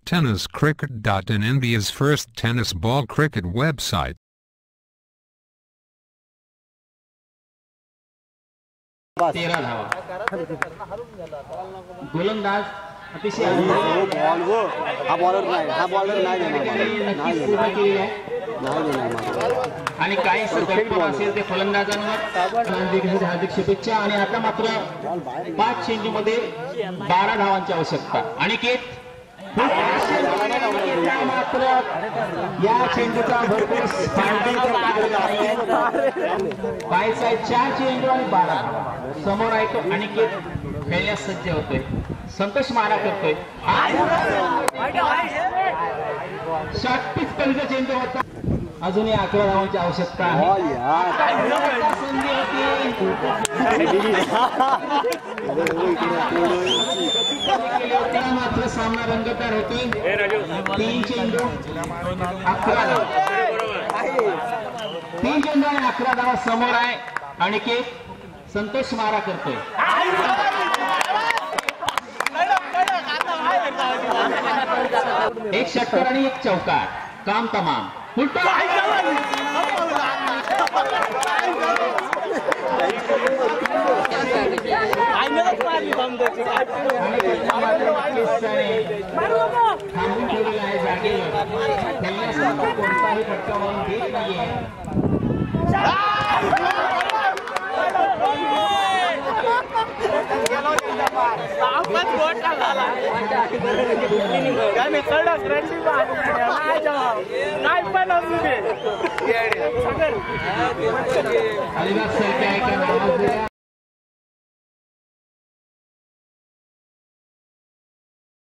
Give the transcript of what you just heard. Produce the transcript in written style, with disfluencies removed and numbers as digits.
TennisCricket.in, India's first tennis ball cricket website. गोलंदाज अतिशय आणि काही संकल्पना असेल ते फलंदाजांवर हार्दिक शुभेच्छा। आणि आता मात्र 5 चेंडूमध्ये 12 धावांची आवश्यकता। अनिकेत मात्र या चेंडूचा भरपूर पायचा 4 चेंडू आणि 12 समोर आहे तो अनिकेत खेळण्यास सज्ज होतोय। संतोष मारा करतोय शॉट पिच करीचा चेंडू होता। अजूनही 11 धावांची आवश्यकता आहे। संधी होती मात्र सामना रंगतदार होतोय। 3 चेंडू 11 धावा 3 चेंडू आणि 11 धावा समोर आहे अनिकेत। संतोष मारा करतोय एक षटकार आणि एक चौकार काम तमाम। कोणताही फटका म्हणून देत नाहीये। अलिबाग सरकार